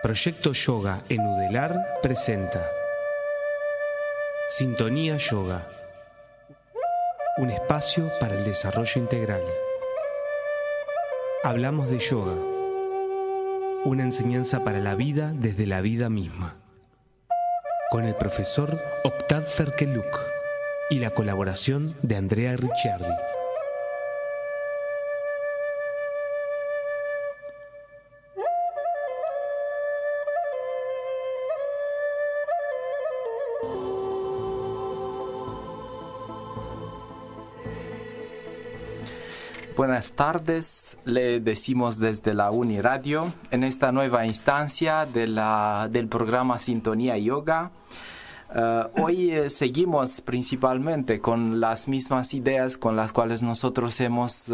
Proyecto Yoga en Udelar presenta Sintonía Yoga, un espacio para el desarrollo integral. Hablamos de yoga, una enseñanza para la vida desde la vida misma, con el profesor Octav Ferkeluk y la colaboración de Andrea Ricciardi. Buenas tardes, le decimos desde la Uniradio en esta nueva instancia del programa Sintonía Yoga. Hoy seguimos principalmente con las mismas ideas con las cuales nosotros hemos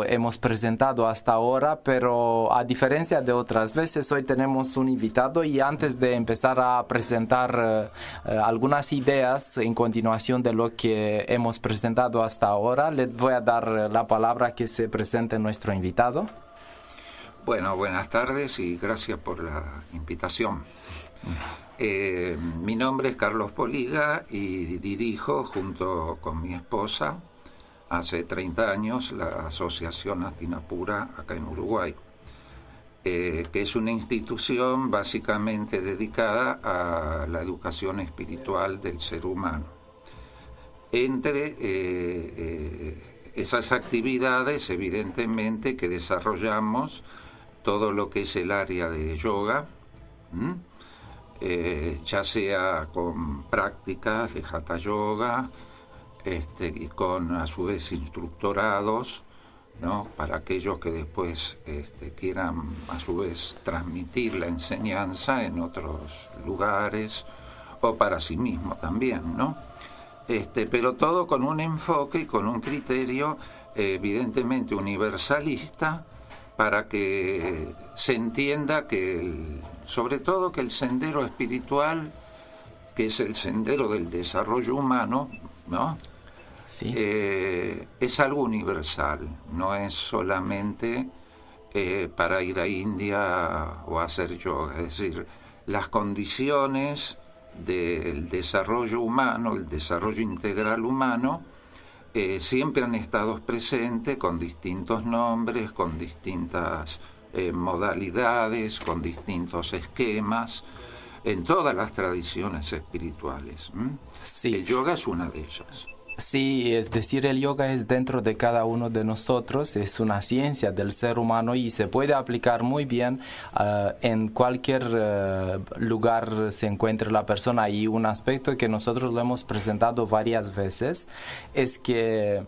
hemos presentado hasta ahora, pero a diferencia de otras veces, hoy tenemos un invitado y antes de empezar a presentar algunas ideas en continuación de lo que hemos presentado hasta ahora, les voy a dar la palabra que se presente nuestro invitado. Bueno, buenas tardes y gracias por la invitación. Mi nombre es Carlos Poliga y dirijo junto con mi esposa hace 30 años la Asociación Hastinapura acá en Uruguay, que es una institución básicamente dedicada a la educación espiritual del ser humano. Entre esas actividades, evidentemente, que desarrollamos todo lo que es el área de yoga, ya sea con prácticas de Hatha Yoga, y con a su vez instructorados, ¿no?, para aquellos que después quieran a su vez transmitir la enseñanza en otros lugares o para sí mismo también, ¿no? Pero todo con un enfoque y con un criterio evidentemente universalista, para que se entienda que sobre todo que el sendero espiritual, que es el sendero del desarrollo humano, ¿no?, sí, es algo universal, no es solamente para ir a India o a hacer yoga. Es decir, las condiciones del desarrollo humano, el desarrollo integral humano, siempre han estado presentes con distintos nombres, con distintas modalidades, con distintos esquemas, en todas las tradiciones espirituales. Sí. El yoga es una de ellas. Sí, es decir, el yoga es dentro de cada uno de nosotros, es una ciencia del ser humano y se puede aplicar muy bien en cualquier lugar se encuentre la persona. Y un aspecto que nosotros lo hemos presentado varias veces es que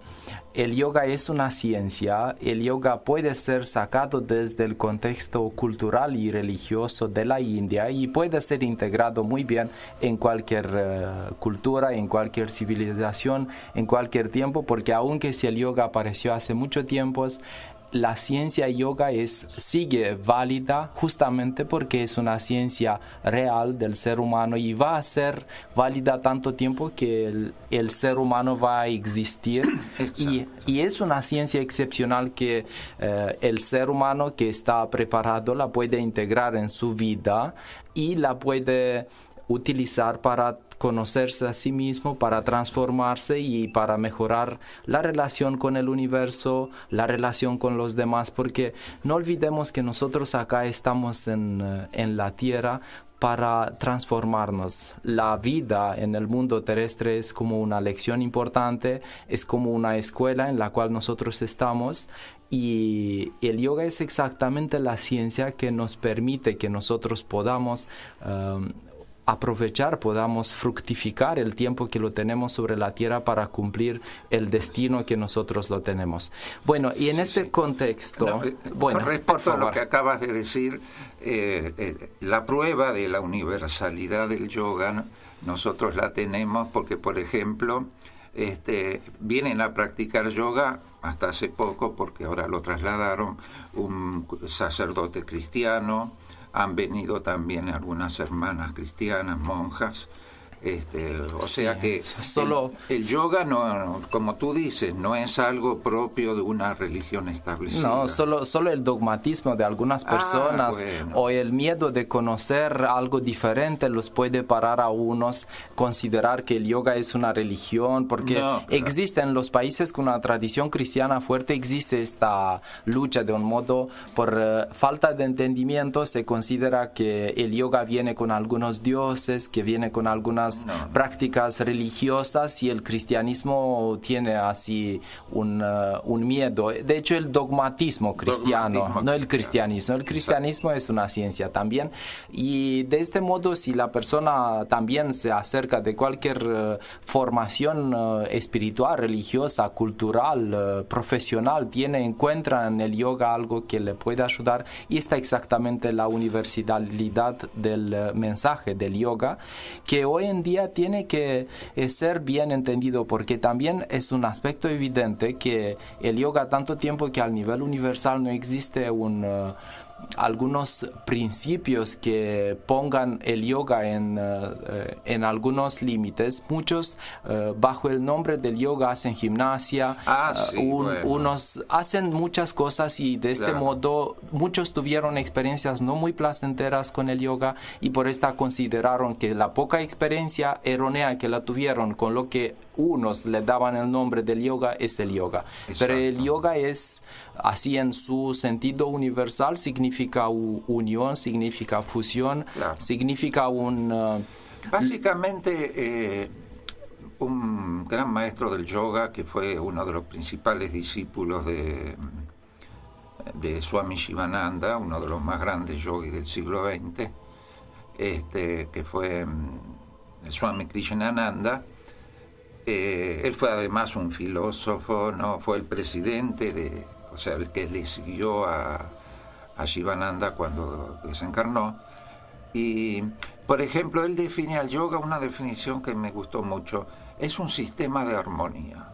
el yoga es una ciencia. El yoga puede ser sacado desde el contexto cultural y religioso de la India y puede ser integrado muy bien en cualquier cultura, en cualquier civilización, en cualquier tiempo, porque aunque si el yoga apareció hace mucho tiempo, la ciencia yoga sigue válida justamente porque es una ciencia real del ser humano y va a ser válida tanto tiempo que el ser humano va a existir. Y es una ciencia excepcional que el ser humano que está preparado la puede integrar en su vida y la puede utilizar para conocerse a sí mismo, para transformarse y para mejorar la relación con el universo, la relación con los demás, porque no olvidemos que nosotros acá estamos en la Tierra para transformarnos. La vida en el mundo terrestre es como una lección importante, es como una escuela en la cual nosotros estamos, y el yoga es exactamente la ciencia que nos permite que nosotros podamos aprovechar, podamos fructificar el tiempo que lo tenemos sobre la tierra para cumplir el destino que nosotros lo tenemos. Bueno, y en este contexto, con respecto por favor, a lo que acabas de decir, la prueba de la universalidad del yoga, nosotros la tenemos porque, por ejemplo, vienen a practicar yoga hasta hace poco, porque ahora lo trasladaron, un sacerdote cristiano. Han venido también algunas hermanas cristianas, monjas, O sea que el yoga, no, como tú dices, no es algo propio de una religión establecida. No, solo el dogmatismo de algunas personas o el miedo de conocer algo diferente los puede parar a unos considerar que el yoga es una religión, porque existe en los países con una tradición cristiana fuerte, existe esta lucha de un modo por falta de entendimiento. Se considera que el yoga viene con algunos dioses, que viene con algunas prácticas religiosas, y el cristianismo tiene así un miedo. De hecho, el dogmatismo cristiano, no el cristianismo. El cristianismo es una ciencia también, y de este modo, si la persona también se acerca de cualquier formación espiritual, religiosa, cultural, profesional, encuentra en el yoga algo que le puede ayudar, y está exactamente la universalidad del mensaje del yoga, que hoy en día tiene que ser bien entendido, porque también es un aspecto evidente que el yoga, tanto tiempo que al nivel universal no existe algunos principios que pongan el yoga en algunos límites. Muchos bajo el nombre del yoga hacen gimnasia, unos hacen muchas cosas, y de este modo muchos tuvieron experiencias no muy placenteras con el yoga, y por esta consideraron que la poca experiencia errónea que la tuvieron con lo que unos le daban el nombre del yoga es el yoga. Exacto. Pero el yoga es así en su sentido universal, significa unión, significa fusión, significa básicamente un gran maestro del yoga, que fue uno de los principales discípulos de Swami Shivananda, uno de los más grandes yogis del siglo XX, que fue Swami Krishnananda. Él fue además un filósofo, ¿no? Fue el presidente el que le siguió a Shivananda cuando desencarnó. Y, por ejemplo, él define al yoga, una definición que me gustó mucho: es un sistema de armonía.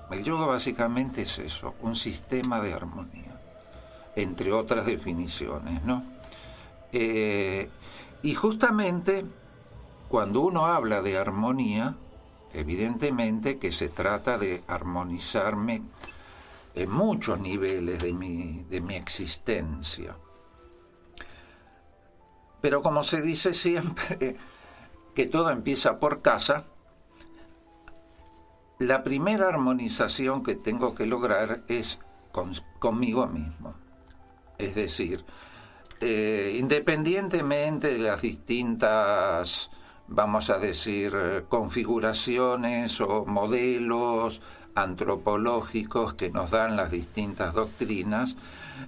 El yoga básicamente es eso, un sistema de armonía, entre otras definiciones, ¿no? Y justamente cuando uno habla de armonía, evidentemente que se trata de armonizarme en muchos niveles de mi existencia. Pero como se dice siempre, que todo empieza por casa, la primera armonización que tengo que lograr es conmigo mismo. Es decir, independientemente de las distintas, vamos a decir, configuraciones o modelos antropológicos que nos dan las distintas doctrinas,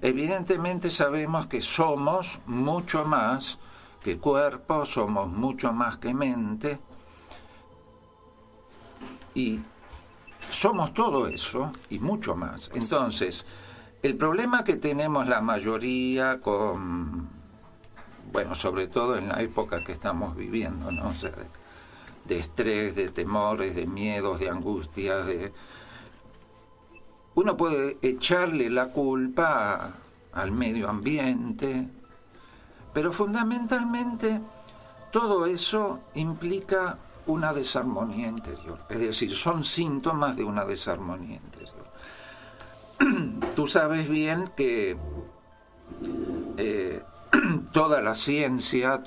evidentemente sabemos que somos mucho más que cuerpo, somos mucho más que mente, y somos todo eso y mucho más. Entonces, el problema que tenemos la mayoría sobre todo en la época que estamos viviendo, ¿no? O sea, de estrés, de temores, de miedos, de angustias, uno puede echarle la culpa al medio ambiente, pero fundamentalmente todo eso implica una desarmonía interior, es decir, son síntomas de una desarmonía interior. Tú sabes bien que toda la ciencia,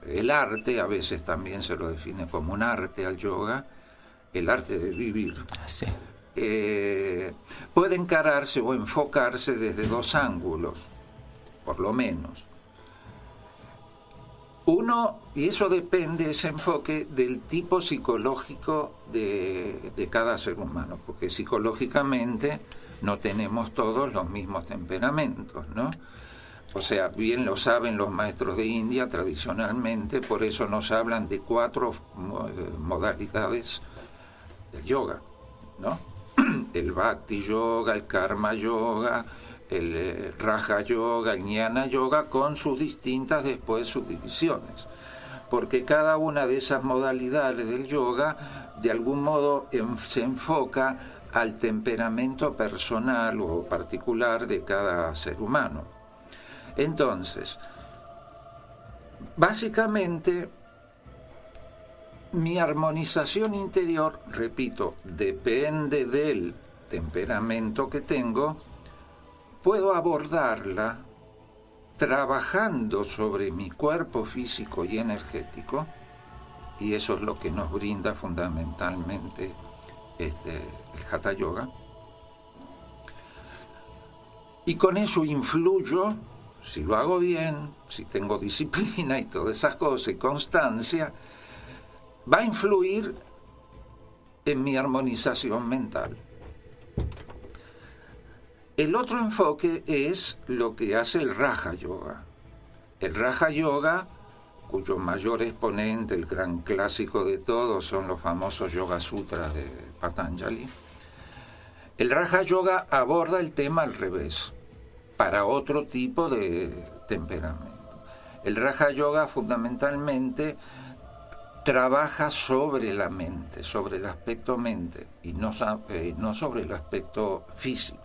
el arte, a veces también se lo define como un arte al yoga, el arte de vivir, sí, puede encararse o enfocarse desde dos ángulos, por lo menos. Uno, y eso depende, ese enfoque, del tipo psicológico de cada ser humano, porque psicológicamente no tenemos todos los mismos temperamentos, ¿no? O sea, bien lo saben los maestros de India tradicionalmente, por eso nos hablan de 4 modalidades del yoga, ¿no? El Bhakti Yoga, el Karma Yoga, el Raja Yoga, el Jnana Yoga, con sus distintas después subdivisiones, porque cada una de esas modalidades del yoga de algún modo se enfoca al temperamento personal o particular de cada ser humano. Entonces, básicamente mi armonización interior, repito, depende del temperamento que tengo, puedo abordarla trabajando sobre mi cuerpo físico y energético, y eso es lo que nos brinda fundamentalmente el Hatha Yoga. Y con eso influyo, si lo hago bien, si tengo disciplina y todas esas cosas y constancia, va a influir en mi armonización mental. El otro enfoque es lo que hace el Raja Yoga. El Raja Yoga, cuyo mayor exponente, el gran clásico de todos, son los famosos Yoga Sutras de Patanjali. El Raja Yoga aborda el tema al revés, para otro tipo de temperamento. El Raja Yoga fundamentalmente trabaja sobre la mente, sobre el aspecto mente, y no sobre el aspecto físico.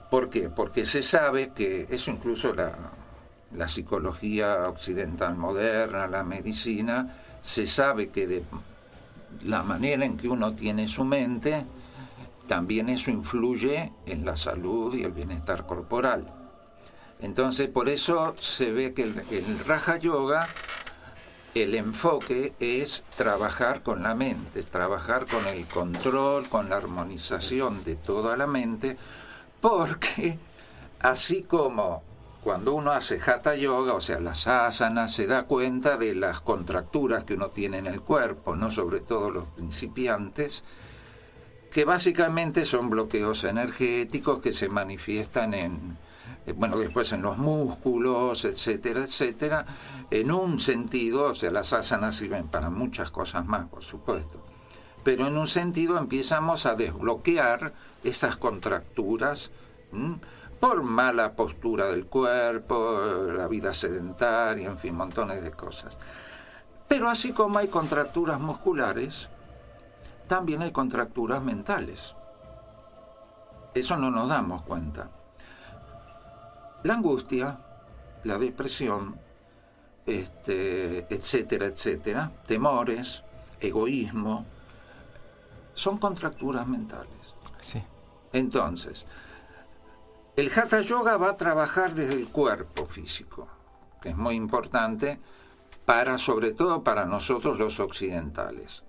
¿Por qué? Porque se sabe que eso, incluso la psicología occidental moderna, la medicina, se sabe que de la manera en que uno tiene su mente, también eso influye en la salud y el bienestar corporal. Entonces, por eso se ve que el Raja Yoga, el enfoque es trabajar con la mente, trabajar con el control, con la armonización de toda la mente, porque así como cuando uno hace Hatha Yoga, o sea, las asanas, se da cuenta de las contracturas que uno tiene en el cuerpo, ¿no? Sobre todo los principiantes, que básicamente son bloqueos energéticos que se manifiestan después en los músculos, etcétera, etcétera, en un sentido, o sea, las asanas sirven para muchas cosas más, por supuesto, pero en un sentido empezamos a desbloquear esas contracturas por mala postura del cuerpo, la vida sedentaria, en fin, montones de cosas. Pero así como hay contracturas musculares, también hay contracturas mentales. Eso no nos damos cuenta. La angustia, la depresión, etcétera, etcétera, temores, egoísmo, son contracturas mentales. Sí. Entonces, el Hatha Yoga va a trabajar desde el cuerpo físico, que es muy importante sobre todo para nosotros los occidentales,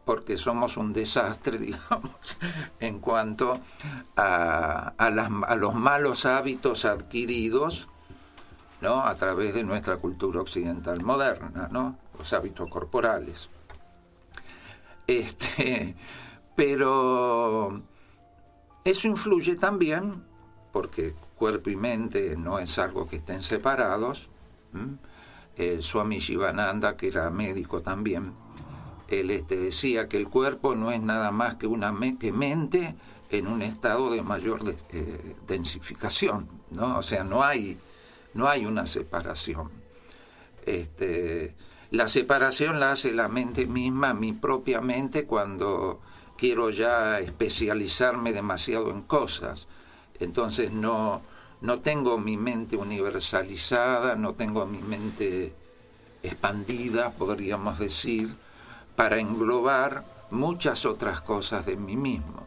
porque somos un desastre, digamos, en cuanto a los malos hábitos adquiridos, ¿no? A través de nuestra cultura occidental moderna, ¿no? Los hábitos corporales. Pero eso influye también, porque cuerpo y mente no es algo que estén separados. Swami Shivananda, que era médico también, él decía que el cuerpo no es nada más que que mente en un estado de mayor densificación, ¿no? O sea, no hay una separación. La separación la hace la mente misma, mi propia mente, cuando quiero ya especializarme demasiado en cosas. Entonces no tengo mi mente universalizada, no tengo mi mente expandida, podríamos decir, para englobar muchas otras cosas de mí mismo.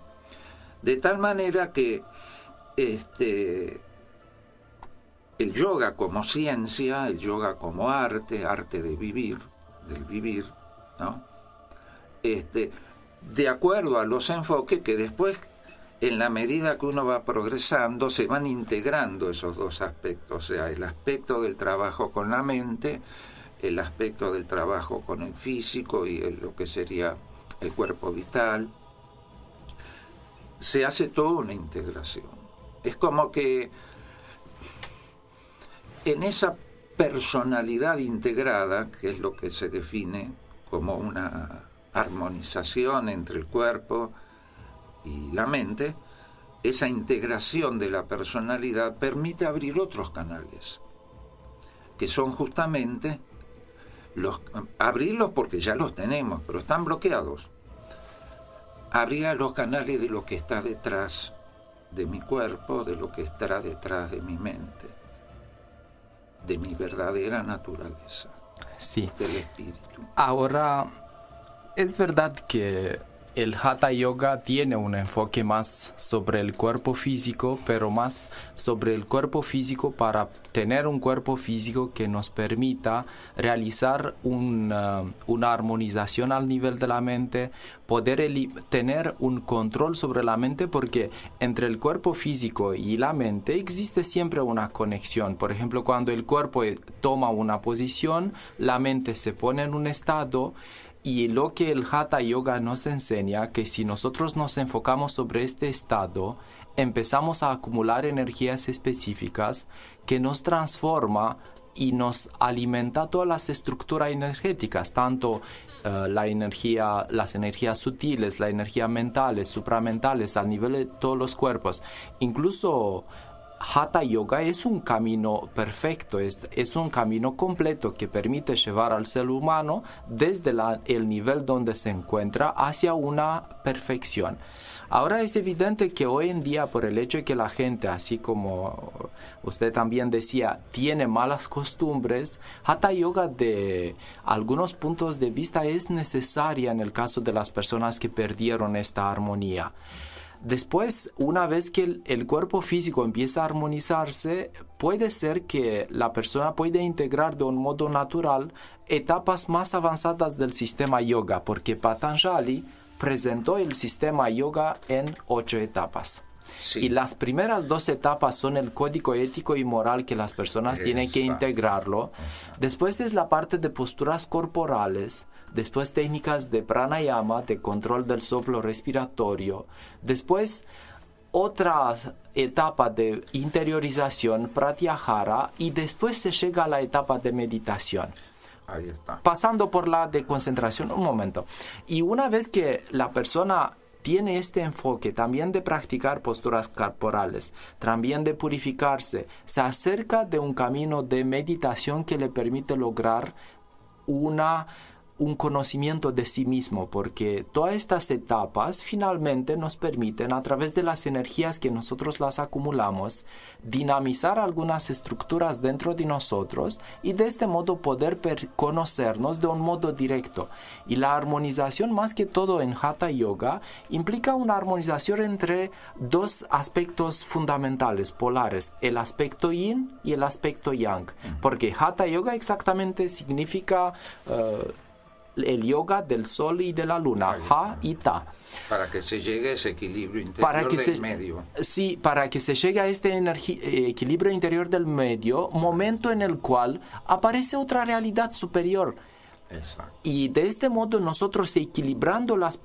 De tal manera que el yoga como ciencia, el yoga como arte de vivir, del vivir, ¿no? De acuerdo a los enfoques que después, en la medida que uno va progresando, se van integrando esos dos aspectos, o sea, el aspecto del trabajo con la mente, el aspecto del trabajo con el físico y lo que sería el cuerpo vital. Se hace toda una integración. Es como que en esa personalidad integrada, que es lo que se define como una armonización entre el cuerpo y la mente, esa integración de la personalidad permite abrir otros canales, que son justamente abrirlos porque ya los tenemos, pero están bloqueados. Abrir los canales de lo que está detrás de mi cuerpo, de lo que está detrás de mi mente, de mi verdadera naturaleza. Sí. del espíritu. Ahora, es verdad que el Hatha Yoga tiene un enfoque más sobre el cuerpo físico, pero más sobre el cuerpo físico para tener un cuerpo físico que nos permita realizar una armonización al nivel de la mente, poder tener un control sobre la mente, porque entre el cuerpo físico y la mente existe siempre una conexión. Por ejemplo, cuando el cuerpo toma una posición, la mente se pone en un estado. Y lo que el Hatha Yoga nos enseña, que si nosotros nos enfocamos sobre este estado, empezamos a acumular energías específicas que nos transforma y nos alimenta todas las estructuras energéticas, tanto las energías sutiles, las energías mentales, supramentales, al nivel de todos los cuerpos. Incluso Hatha Yoga es un camino perfecto, es un camino completo que permite llevar al ser humano desde el nivel donde se encuentra hacia una perfección. Ahora es evidente que hoy en día, por el hecho de que la gente, así como usted también decía, tiene malas costumbres, Hatha Yoga de algunos puntos de vista es necesaria en el caso de las personas que perdieron esta armonía. Después, una vez que el cuerpo físico empieza a armonizarse, puede ser que la persona pueda integrar de un modo natural etapas más avanzadas del sistema yoga, porque Patanjali presentó el sistema yoga en 8 etapas. Sí. Y las primeras 2 etapas son el código ético y moral que las personas tienen que integrarlo. Después es la parte de posturas corporales. Después técnicas de pranayama, de control del soplo respiratorio. Después otra etapa de interiorización, pratyahara. Y después se llega a la etapa de meditación. Ahí está. Pasando por la de concentración, un momento. Y una vez que la persona tiene este enfoque también de practicar posturas corporales, también de purificarse, se acerca de un camino de meditación que le permite lograr un conocimiento de sí mismo, porque todas estas etapas finalmente nos permiten, a través de las energías que nosotros las acumulamos, dinamizar algunas estructuras dentro de nosotros y de este modo poder conocernos de un modo directo. Y la armonización, más que todo en Hatha Yoga, implica una armonización entre 2 aspectos fundamentales, polares, el aspecto yin y el aspecto yang, porque Hatha Yoga exactamente significa el yoga del sol y de la luna, Ha y Ta. Para que se llegue a ese equilibrio interior del medio. Sí, para que se llegue a este equilibrio interior del medio, momento en el cual aparece otra realidad superior. Exacto. Y de este modo nosotros, equilibrando las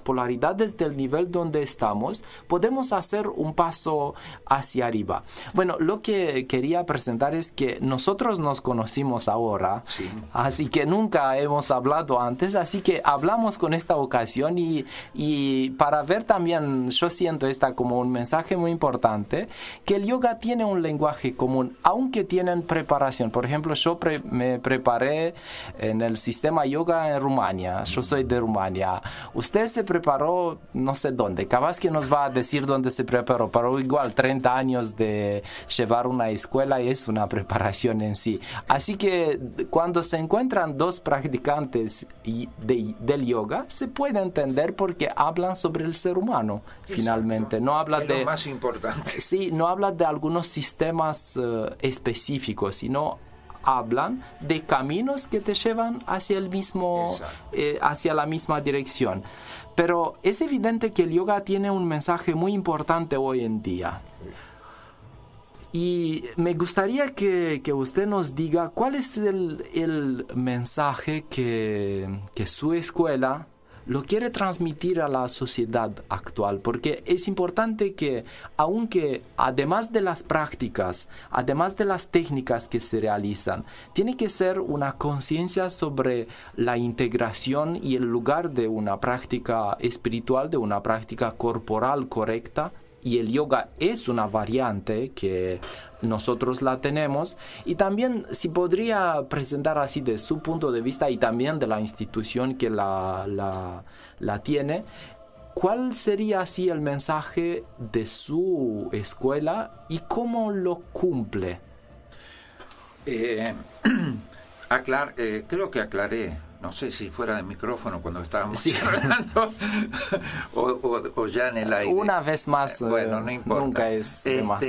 polaridades del nivel donde estamos, podemos hacer un paso hacia arriba. Bueno, lo que quería presentar es que nosotros nos conocimos ahora, sí. Así que nunca hemos hablado antes, así que hablamos con esta ocasión y para ver también, yo siento esta como un mensaje muy importante, que el yoga tiene un lenguaje común, aunque tienen preparación. Por ejemplo, yo me preparé en el sistema yoga en Rumania, yo soy de Rumania. Usted se preparó no sé dónde, capaz que nos va a decir dónde se preparó, pero igual 30 años de llevar una escuela es una preparación en sí. Así que cuando se encuentran 2 practicantes del yoga, se puede entender porque hablan sobre el ser humano. Exacto. Finalmente, no habla de lo más importante. Sí, no habla de algunos sistemas específicos, sino hablan de caminos que te llevan hacia el mismo, hacia la misma dirección. Pero es evidente que el yoga tiene un mensaje muy importante hoy en día. Y me gustaría que usted nos diga cuál es el mensaje que su escuela lo quiere transmitir a la sociedad actual, porque es importante que, aunque además de las prácticas, además de las técnicas que se realizan, tiene que ser una conciencia sobre la integración y el lugar de una práctica espiritual, de una práctica corporal correcta, y el yoga es una variante que nosotros la tenemos. Y también, si podría presentar así de su punto de vista y también de la institución que la tiene, ¿cuál sería así el mensaje de su escuela y cómo lo cumple? Creo que aclaré, no sé si fuera de micrófono cuando estábamos hablando o ya en el aire. Una vez más, bueno, no importa. Nunca es de más.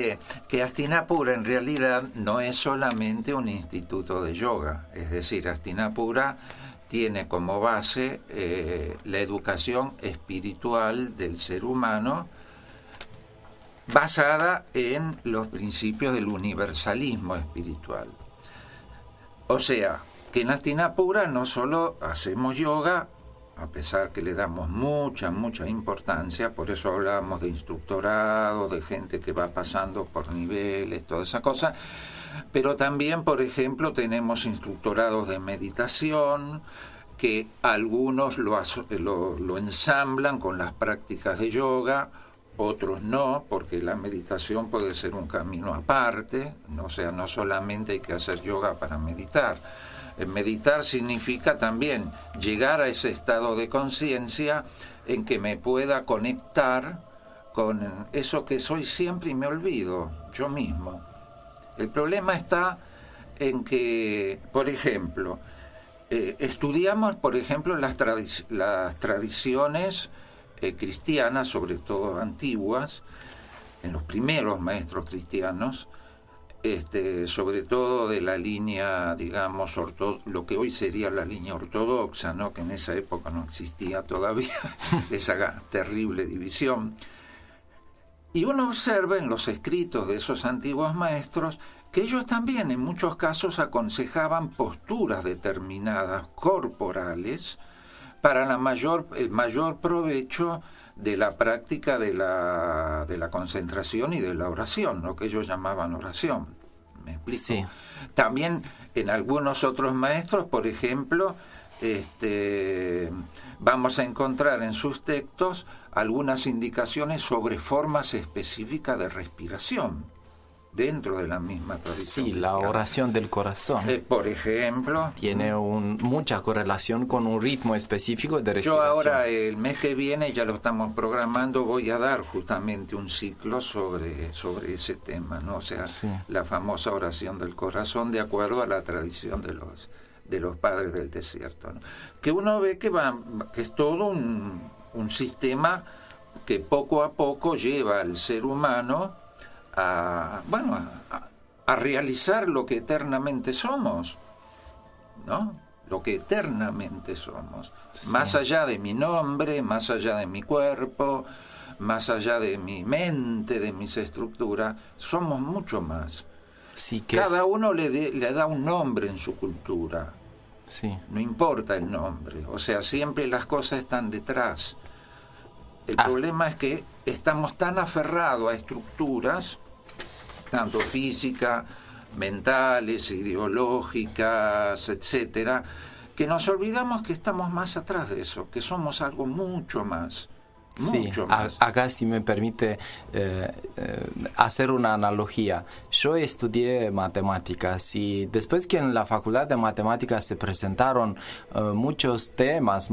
Que Hastinapura en realidad no es solamente un instituto de yoga, es decir, Hastinapura tiene como base la educación espiritual del ser humano basada en los principios del universalismo espiritual. O sea, que en Hastinapura no solo hacemos yoga, a pesar que le damos mucha importancia, por eso hablábamos de instructorado, de gente que va pasando por niveles, toda esa cosa, pero también, por ejemplo, tenemos instructorados de meditación, que algunos lo ensamblan con las prácticas de yoga, otros no, porque la meditación puede ser un camino aparte, o sea, no solamente hay que hacer yoga para meditar. Meditar significa también llegar a ese estado de conciencia en que me pueda conectar con eso que soy siempre y me olvido, yo mismo. El problema está en que, por ejemplo, estudiamos, por ejemplo, las tradiciones cristianas, sobre todo antiguas, en los primeros maestros cristianos, sobre todo de la línea, digamos, lo que hoy sería la línea ortodoxa, ¿no? Que en esa época no existía todavía esa terrible división. Y uno observa en los escritos de esos antiguos maestros que ellos también en muchos casos aconsejaban posturas determinadas corporales para el mayor provecho de la práctica de la concentración y de la oración, lo que ellos llamaban oración. ¿Me explico? Sí. También en algunos otros maestros, por ejemplo, vamos a encontrar en sus textos algunas indicaciones sobre formas específicas de respiración dentro de la misma tradición. Sí, la oración del corazón. Por ejemplo. Tiene mucha correlación con un ritmo específico de respiración. Yo ahora, el mes que viene, ya lo estamos programando, voy a dar justamente un ciclo sobre ese tema, ¿no? O sea, la famosa oración del corazón, de acuerdo a la tradición de los padres del desierto, ¿no? Que uno ve que es todo un sistema que poco a poco lleva al ser humano a realizar lo que eternamente somos, ¿no? Lo que eternamente somos. Sí. Más allá de mi nombre, más allá de mi cuerpo, más allá de mi mente, de mis estructuras, somos mucho más. Sí, cada uno le da un nombre en su cultura. Sí. No importa el nombre, o sea, siempre las cosas están detrás. El problema es que estamos tan aferrados a estructuras, tanto físicas, mentales, ideológicas, etcétera, que nos olvidamos que estamos más atrás de eso, que somos algo mucho más. Mucho más. Acá, si me permite hacer una analogía. Yo estudié matemáticas y después que en la facultad de matemáticas se presentaron muchos temas,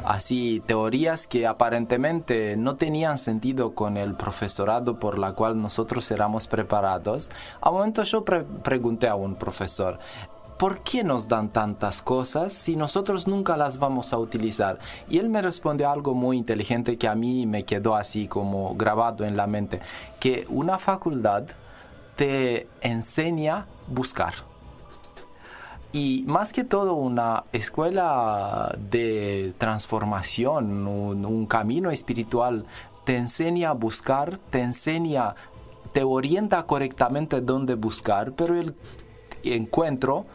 así teorías que aparentemente no tenían sentido con el profesorado por la cual nosotros éramos preparados, a un momento yo pregunté a un profesor: ¿por qué nos dan tantas cosas si nosotros nunca las vamos a utilizar? Y él me respondió algo muy inteligente que a mí me quedó así como grabado en la mente, que una facultad te enseña a buscar. Y más que todo una escuela de transformación, un camino espiritual, te enseña a buscar, te orienta correctamente dónde buscar, pero el encuentro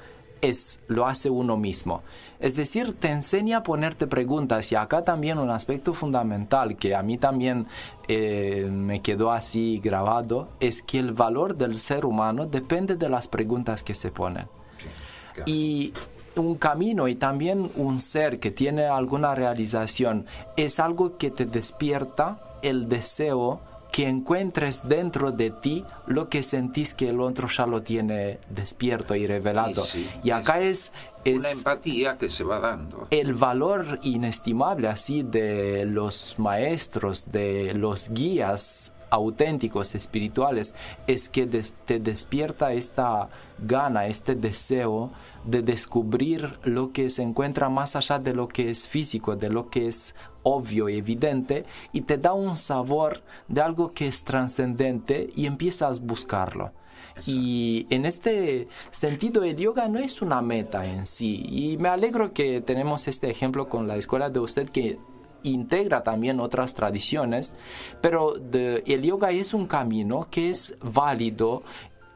lo hace uno mismo. Es decir, te enseña a ponerte preguntas, y acá también un aspecto fundamental que a mí también me quedó así grabado, es que el valor del ser humano depende de las preguntas que se ponen. Sí, claro. Y un camino y también un ser que tiene alguna realización es algo que te despierta el deseo que encuentres dentro de ti lo que sentís que el otro ya lo tiene despierto y revelado. Y acá es una empatía que se va dando. El valor inestimable así de los maestros, de los guías auténticos, espirituales, es que te despierta esta gana, este deseo de descubrir lo que se encuentra más allá de lo que es físico, de lo que es obvio y evidente, y te da un sabor de algo que es trascendente y empiezas a buscarlo. Exacto. Y en este sentido el yoga no es una meta en sí, y me alegro que tenemos este ejemplo con la escuela de usted que integra también otras tradiciones, pero el yoga es un camino que es válido,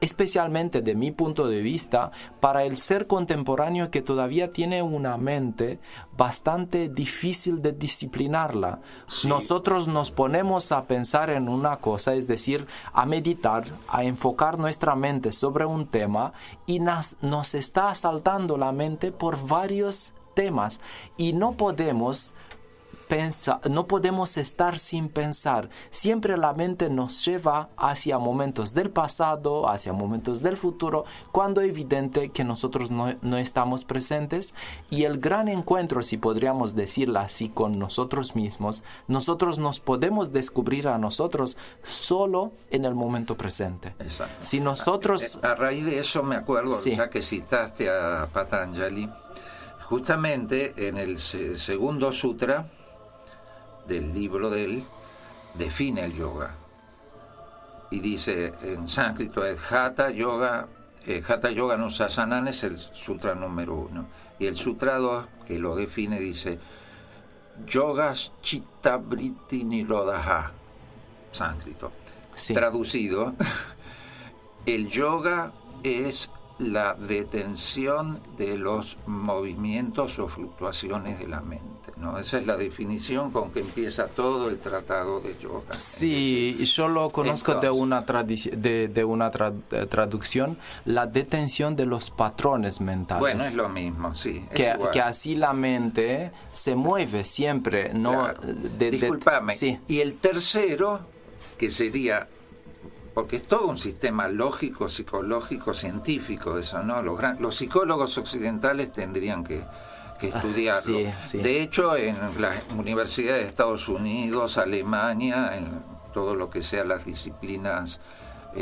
especialmente de mi punto de vista, para el ser contemporáneo que todavía tiene una mente bastante difícil de disciplinarla. Sí. Nosotros nos ponemos a pensar en una cosa, es decir, a meditar, a enfocar nuestra mente sobre un tema y nos está asaltando la mente por varios temas y no podemos estar sin pensar. Siempre la mente nos lleva hacia momentos del pasado, hacia momentos del futuro, cuando es evidente que nosotros no estamos presentes. Y el gran encuentro, si podríamos decirlo así, con nosotros mismos, nosotros nos podemos descubrir a nosotros solo en el momento presente. Exacto. Si nosotros... A raíz de eso me acuerdo, sí, ya que citaste a Patanjali, justamente en el segundo sutra del libro de él, define el yoga y dice en sánscrito es Hatha Yoga Anusasanan, es el sutra número 1, y el sutra 2 que lo define dice Yogas Chitta Vritti Nirodha, sánscrito. Sí. Traducido, el yoga es la detención de los movimientos o fluctuaciones de la mente, ¿no? Esa es la definición con que empieza todo el tratado de yoga. Sí, yo lo conozco. Entonces, de una traducción, la detención de los patrones mentales. Bueno, es lo mismo, sí. Que así la mente se mueve siempre, ¿no? Claro. Discúlpame. Sí. Y el tercero, que sería... porque es todo un sistema lógico, psicológico, científico eso, ¿no? Los psicólogos occidentales tendrían que estudiarlo. Sí, sí. De hecho, en las universidades de Estados Unidos, Alemania, en todo lo que sea las disciplinas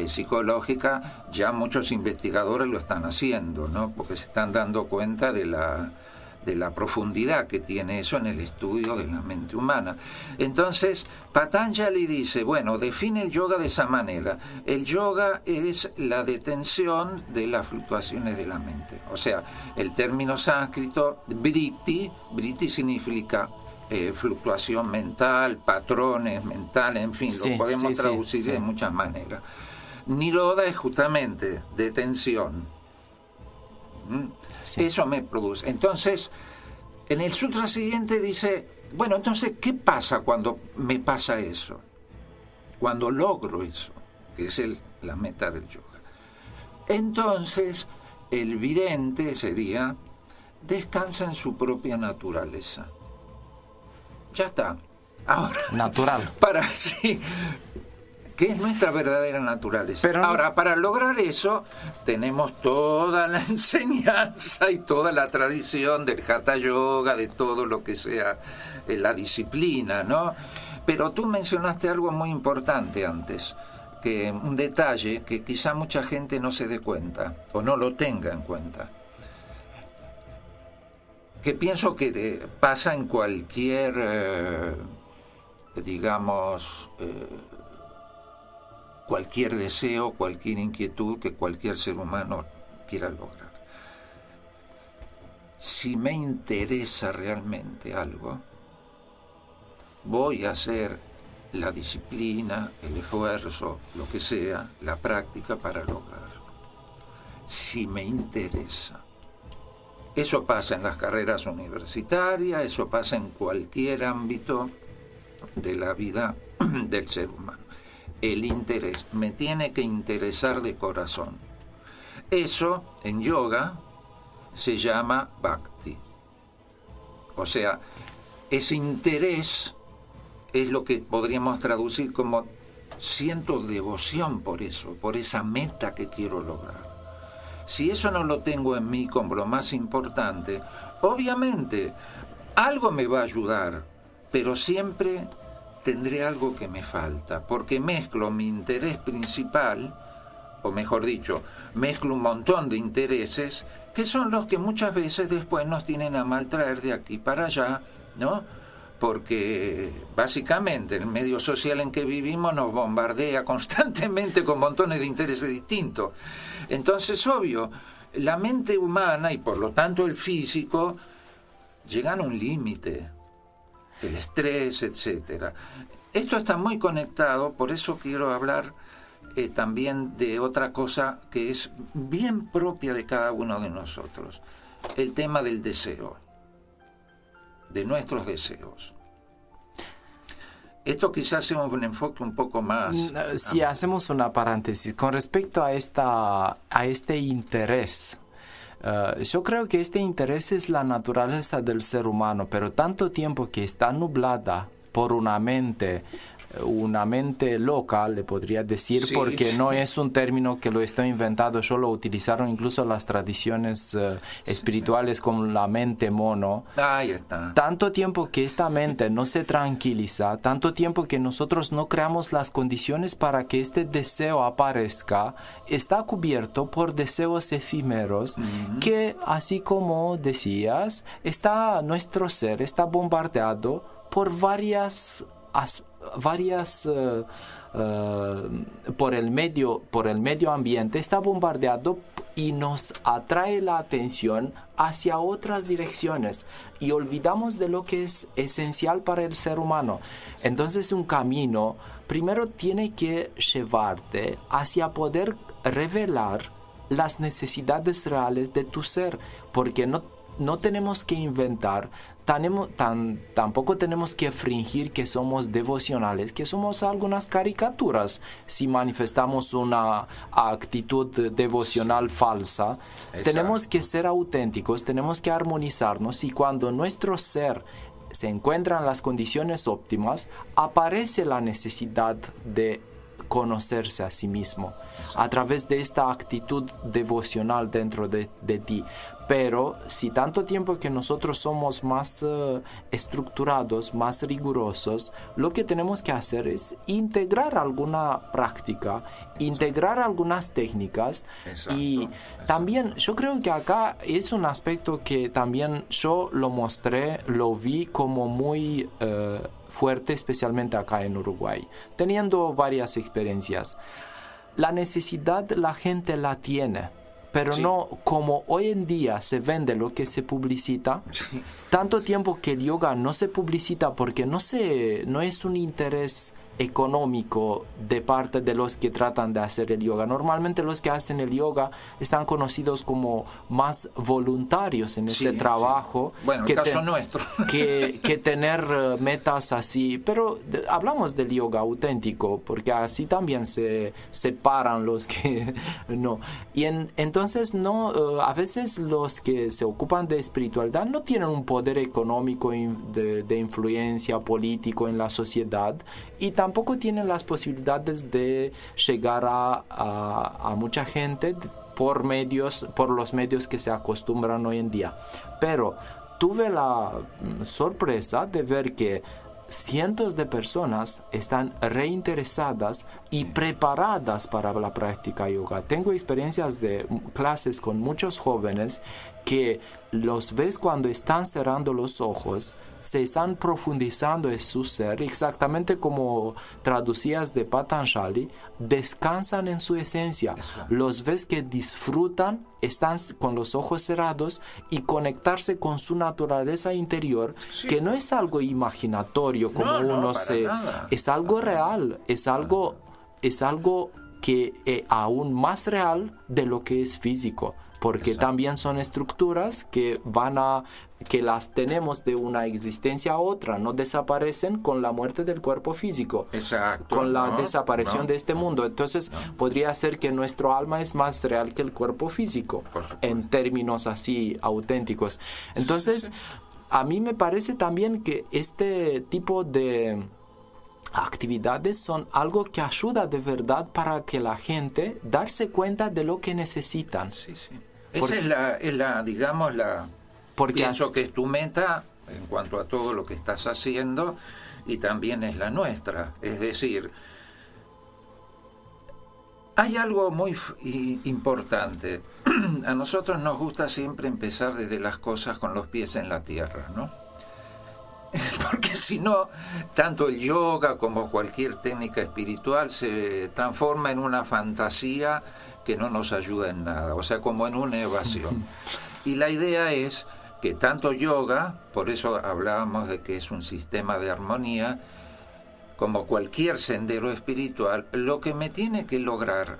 psicológicas, ya muchos investigadores lo están haciendo, ¿no? Porque se están dando cuenta de la profundidad que tiene eso en el estudio de la mente humana. Entonces, Patanjali dice, bueno, define el yoga de esa manera. El yoga es la detención de las fluctuaciones de la mente. O sea, el término sánscrito, vritti significa fluctuación mental, patrones mentales, en fin, sí, lo podemos traducir de muchas maneras. Nirodha es justamente detención. Sí. Eso me produce. Entonces, en el sutra siguiente dice, bueno, entonces, ¿qué pasa cuando me pasa eso? Cuando logro eso, que es la meta del yoga. Entonces, el vidente sería, descansa en su propia naturaleza. Ya está. Ahora, natural. Sí, que es nuestra verdadera naturaleza. Pero ahora, para lograr eso, tenemos toda la enseñanza y toda la tradición del Hatha Yoga, de todo lo que sea la disciplina, ¿no? Pero tú mencionaste algo muy importante antes, que un detalle que quizá mucha gente no se dé cuenta, o no lo tenga en cuenta, que pienso que pasa en cualquier, cualquier deseo, cualquier inquietud que cualquier ser humano quiera lograr. Si me interesa realmente algo, voy a hacer la disciplina, el esfuerzo, lo que sea, la práctica para lograrlo. Si me interesa. Eso pasa en las carreras universitarias, eso pasa en cualquier ámbito de la vida del ser humano. El interés, me tiene que interesar de corazón. Eso en yoga se llama bhakti. O sea, ese interés es lo que podríamos traducir como siento devoción por eso, por esa meta que quiero lograr. Si eso no lo tengo en mí como lo más importante, obviamente algo me va a ayudar, pero siempre tendré algo que me falta, porque mezclo mi interés principal, o mejor dicho, mezclo un montón de intereses que son los que muchas veces después nos tienen a maltraer de aquí para allá, ¿no? Porque básicamente el medio social en que vivimos nos bombardea constantemente con montones de intereses distintos. Entonces, obvio, la mente humana y por lo tanto el físico llegan a un límite, el estrés, etcétera. Esto está muy conectado, por eso quiero hablar también de otra cosa que es bien propia de cada uno de nosotros, el tema del deseo, de nuestros deseos. Esto quizás sea un enfoque un poco más... Si hacemos una paréntesis, con respecto a este interés, yo creo que este interés es la naturaleza del ser humano, pero tanto tiempo que está nublada por una mente loca, le podría decir, sí, porque no es un término que lo estoy inventando, yo lo utilizaron incluso las tradiciones espirituales como la mente mono. Ahí está. Tanto tiempo que esta mente no se tranquiliza, tanto tiempo que nosotros no creamos las condiciones para que este deseo aparezca, está cubierto por deseos efímeros que, así como decías, nuestro ser está bombardeado por varias por el medio ambiente, está bombardeado y nos atrae la atención hacia otras direcciones y olvidamos de lo que es esencial para el ser humano. Entonces un camino primero tiene que llevarte hacia poder revelar las necesidades reales de tu ser, porque no tenemos que inventar, tampoco tenemos que fingir que somos devocionales, que somos algunas caricaturas si manifestamos una actitud devocional falsa. Exacto. Tenemos que ser auténticos, tenemos que armonizarnos y cuando nuestro ser se encuentra en las condiciones óptimas, aparece la necesidad de conocerse a sí mismo a través de esta actitud devocional dentro de ti. Pero si tanto tiempo que nosotros somos más estructurados, más rigurosos, lo que tenemos que hacer es integrar alguna práctica, integrar algunas técnicas. Exacto. También yo creo que acá es un aspecto que también yo lo vi como muy fuerte, especialmente acá en Uruguay, teniendo varias experiencias. La necesidad la gente la tiene, pero sí, no como hoy en día se vende lo que se publicita. Sí. Tanto tiempo que el yoga no se publicita porque no es un interés económico de parte de los que tratan de hacer el yoga. Normalmente los que hacen el yoga están conocidos como más voluntarios en este trabajo. Sí. Bueno, el caso nuestro. que tener metas así. Pero hablamos del yoga auténtico, porque así también se separan los que no. Y entonces a veces los que se ocupan de espiritualidad no tienen un poder económico de influencia político en la sociedad y tampoco tienen las posibilidades de llegar a mucha gente por los medios que se acostumbran hoy en día. Pero tuve la sorpresa de ver que cientos de personas están reinteresadas y preparadas para la práctica yoga. Tengo experiencias de clases con muchos jóvenes que los ves cuando están cerrando los ojos, se están profundizando en su ser, exactamente como traducías de Patanjali, descansan en su esencia. Eso. Los ves que disfrutan, están con los ojos cerrados y conectarse con su naturaleza interior, sí, que no es algo imaginatorio como es algo real, es algo que aún más real de lo que es físico. Porque exacto, también son estructuras que las tenemos de una existencia a otra, no desaparecen con la muerte del cuerpo físico, exacto, con la desaparición de este mundo. Entonces podría ser que nuestro alma es más real que el cuerpo físico, en términos así auténticos. Entonces, sí. A mí me parece también que este tipo de actividades son algo que ayuda de verdad para que la gente darse cuenta de lo que necesitan. Sí, sí. Esa es la pienso que es tu meta en cuanto a todo lo que estás haciendo y también es la nuestra. Es decir, hay algo muy importante. A nosotros nos gusta siempre empezar desde las cosas con los pies en la tierra, ¿no? Porque si no, tanto el yoga como cualquier técnica espiritual se transforma en una fantasía que no nos ayuda en nada, o sea, como en una evasión. Y la idea es que tanto yoga, por eso hablábamos de que es un sistema de armonía, como cualquier sendero espiritual, lo que tiene que lograr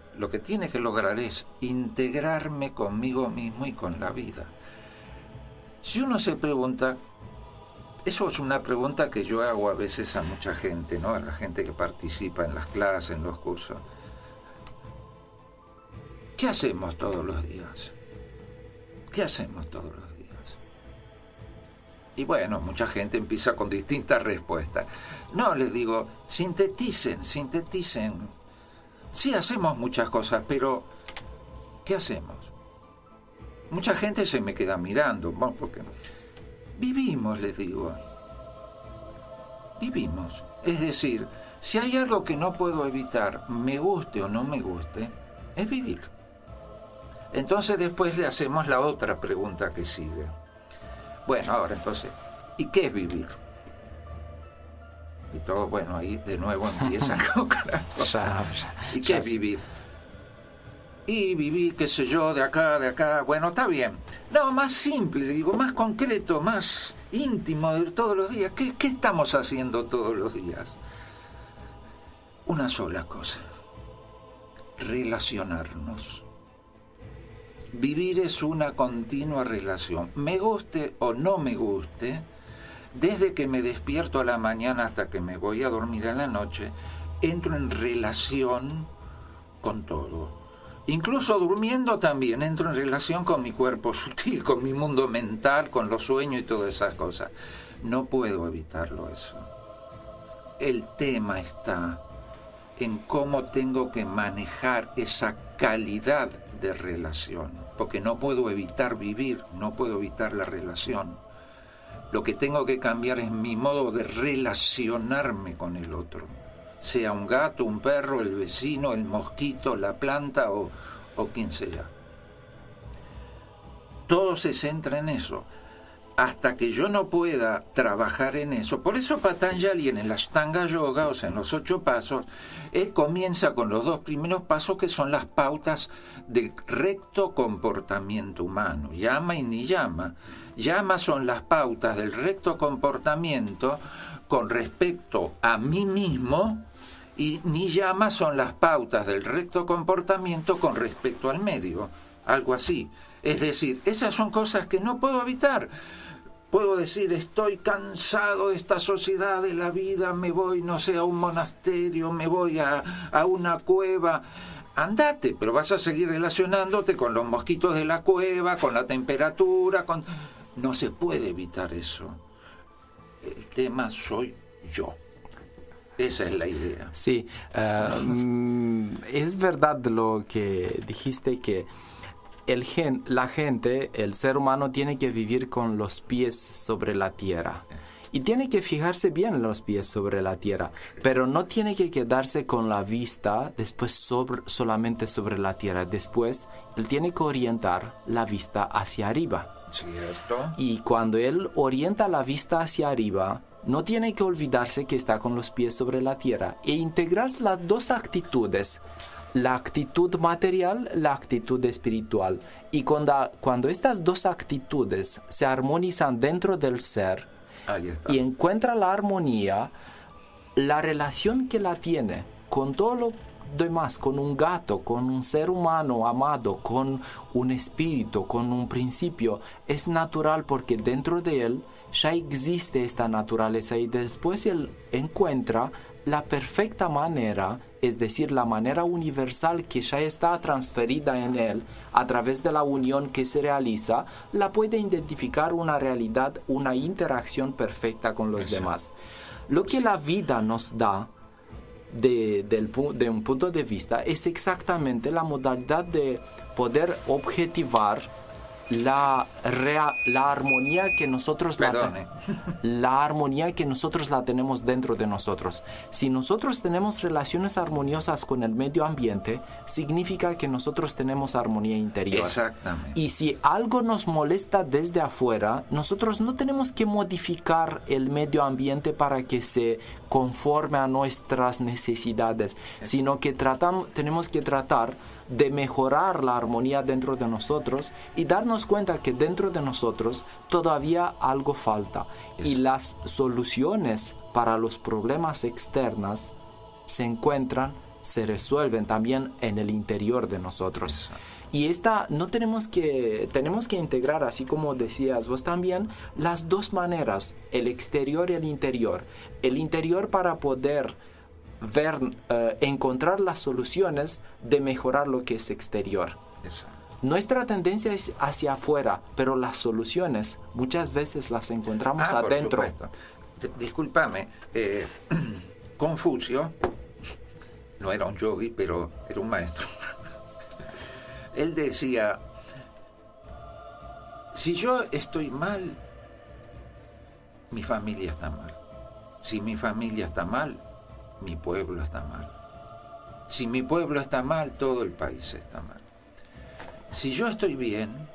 es integrarme conmigo mismo y con la vida. Si uno se pregunta, eso es una pregunta que yo hago a veces a mucha gente, ¿no? A la gente que participa en las clases, en los cursos. ¿Qué hacemos todos los días? ¿Qué hacemos todos los días? Y bueno, mucha gente empieza con distintas respuestas. No, les digo, sinteticen. Sí, hacemos muchas cosas, pero ¿qué hacemos? Mucha gente se me queda mirando, bueno, porque vivimos, les digo. Vivimos. Es decir, si hay algo que no puedo evitar, me guste o no me guste, es vivir. Entonces después le hacemos la otra pregunta que sigue. Bueno, ahora entonces, ¿y qué es vivir? Y todo, bueno, ahí de nuevo empiezan con las cosas. ¿Y qué es vivir? Y vivir, qué sé yo, de acá, bueno, está bien. No, más simple, digo, más concreto, más íntimo de todos los días. ¿Qué estamos haciendo todos los días? Una sola cosa, relacionarnos. Vivir es una continua relación. Me guste o no me guste, desde que me despierto a la mañana hasta que me voy a dormir a la noche, entro en relación con todo. Incluso durmiendo también entro en relación con mi cuerpo sutil, con mi mundo mental, con los sueños y todas esas cosas. No puedo evitarlo eso. El tema está en cómo tengo que manejar esa calidad de relación, porque no puedo evitar vivir, no puedo evitar la relación. Lo que tengo que cambiar es mi modo de relacionarme con el otro, sea un gato, un perro, el vecino, el mosquito, la planta o quien sea. Todo se centra en eso. Hasta que yo no pueda trabajar en eso. Por eso Patanjali en el Ashtanga Yoga, o sea, en los 8 pasos, él comienza con los 2 primeros pasos que son las pautas del recto comportamiento humano. Yama y niyama. Yama son las pautas del recto comportamiento con respecto a mí mismo, y niyama son las pautas del recto comportamiento con respecto al medio. Algo así. Es decir, esas son cosas que no puedo evitar. Puedo decir, estoy cansado de esta sociedad, de la vida, me voy, no sé, a un monasterio, me voy a una cueva. Andate, pero vas a seguir relacionándote con los mosquitos de la cueva, con la temperatura, con... No se puede evitar eso. El tema soy yo. Esa es la idea. Sí, es verdad lo que dijiste, que la gente, el ser humano tiene que vivir con los pies sobre la tierra. Y tiene que fijarse bien en los pies sobre la tierra, pero no tiene que quedarse con la vista después solamente sobre la tierra. Después, él tiene que orientar la vista hacia arriba. ¿Cierto? Y cuando él orienta la vista hacia arriba, no tiene que olvidarse que está con los pies sobre la tierra e integrar las 2 actitudes. La actitud material, la actitud espiritual. Y cuando estas 2 actitudes se armonizan dentro del ser y encuentra la armonía, la relación que la tiene con todo lo demás, con un gato, con un ser humano amado, con un espíritu, con un principio, es natural, porque dentro de él ya existe esta naturaleza, y después él encuentra la perfecta manera, es decir, la manera universal que ya está transferida en él a través de la unión que se realiza, la puede identificar una realidad, una interacción perfecta con los demás. Lo que la vida nos da de un punto de vista es exactamente la modalidad de poder objetivar la armonía que nosotros la armonía que nosotros la tenemos dentro de nosotros. Si nosotros tenemos relaciones armoniosas con el medio ambiente, significa que nosotros tenemos armonía interior. Exactamente. Y si algo nos molesta desde afuera, nosotros no tenemos que modificar el medio ambiente para que se conforme a nuestras necesidades, sino que tenemos que tratar de mejorar la armonía dentro de nosotros y darnos cuenta que dentro de nosotros todavía algo falta. Y las soluciones para los problemas externos se resuelven también en el interior de nosotros. Y tenemos que integrar, así como decías vos también, las dos maneras, el exterior y el interior. El interior para poder encontrar las soluciones de mejorar lo que es exterior. Exacto. Nuestra tendencia es hacia afuera, pero las soluciones muchas veces las encontramos adentro. Por supuesto. Discúlpame, Confucio no era un yogi, pero era un maestro. Él decía, si yo estoy mal, mi familia está mal. Si mi familia está mal, mi pueblo está mal. Si mi pueblo está mal, todo el país está mal. Si yo estoy bien,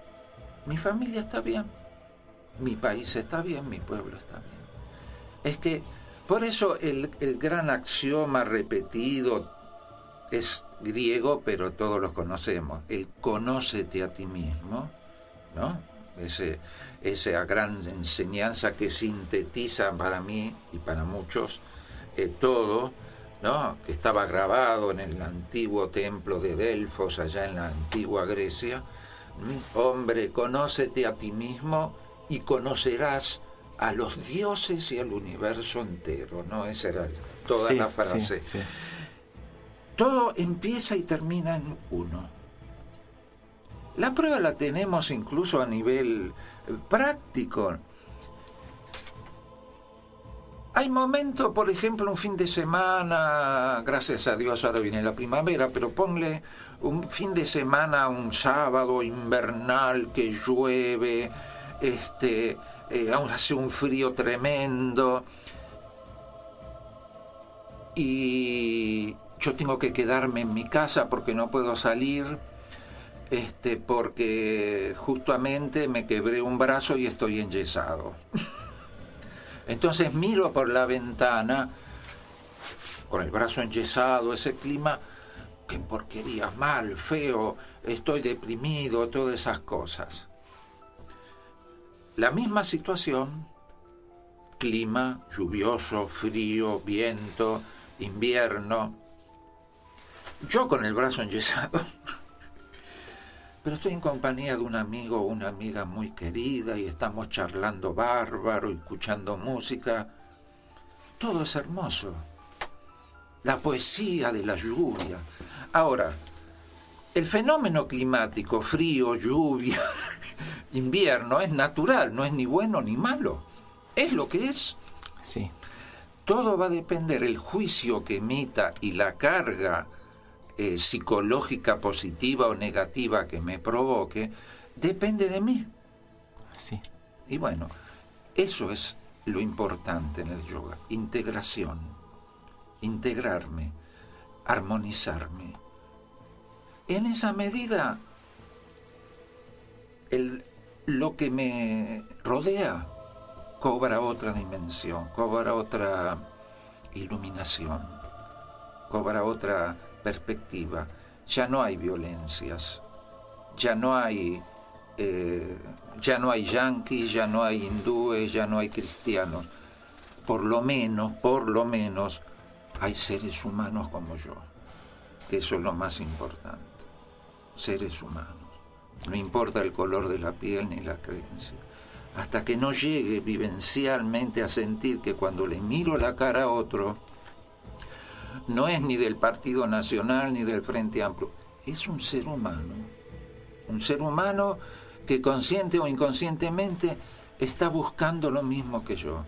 mi familia está bien, mi país está bien, mi pueblo está bien. Es que, por eso el gran axioma repetido es griego, pero todos los conocemos, el conócete a ti mismo, ¿no? Esa gran enseñanza que sintetiza para mí y para muchos todo, ¿no? Que estaba grabado en el antiguo templo de Delfos, allá en la antigua Grecia. Hombre, conócete a ti mismo y conocerás a los dioses y al universo entero, ¿no? Esa era toda la frase. Sí. Todo empieza y termina en uno. La prueba la tenemos incluso a nivel práctico. Hay momentos, por ejemplo, un fin de semana, gracias a Dios ahora viene la primavera, pero ponle un fin de semana, un sábado invernal que llueve, hace un frío tremendo y yo tengo que quedarme en mi casa porque no puedo salir, porque justamente me quebré un brazo y estoy enyesado. Entonces miro por la ventana, con el brazo enyesado, ese clima, qué porquería, mal, feo, estoy deprimido, todas esas cosas. La misma situación, clima lluvioso, frío, viento, invierno. Yo con el brazo enyesado, pero estoy en compañía de un amigo o una amiga muy querida y estamos charlando bárbaro, escuchando música. Todo es hermoso. La poesía de la lluvia. Ahora, el fenómeno climático, frío, lluvia, invierno, es natural, no es ni bueno ni malo. Es lo que es. Sí. Todo va a depender el juicio que emita y la carga psicológica positiva o negativa que me provoque, depende de mí. Sí. Y bueno, eso es lo importante en el yoga, integración, integrarme, armonizarme. En esa medida, lo que me rodea cobra otra dimensión, cobra otra iluminación, cobra otra perspectiva. Ya no hay violencias, ya no hay yanquis, ya no hay hindúes, ya no hay cristianos. Por lo menos hay seres humanos como yo, que eso es lo más importante. Seres humanos. No importa el color de la piel ni la creencia. Hasta que no llegue vivencialmente a sentir que cuando le miro la cara a otro, no es ni del Partido Nacional ni del Frente Amplio, es un ser humano que consciente o inconscientemente está buscando lo mismo que yo,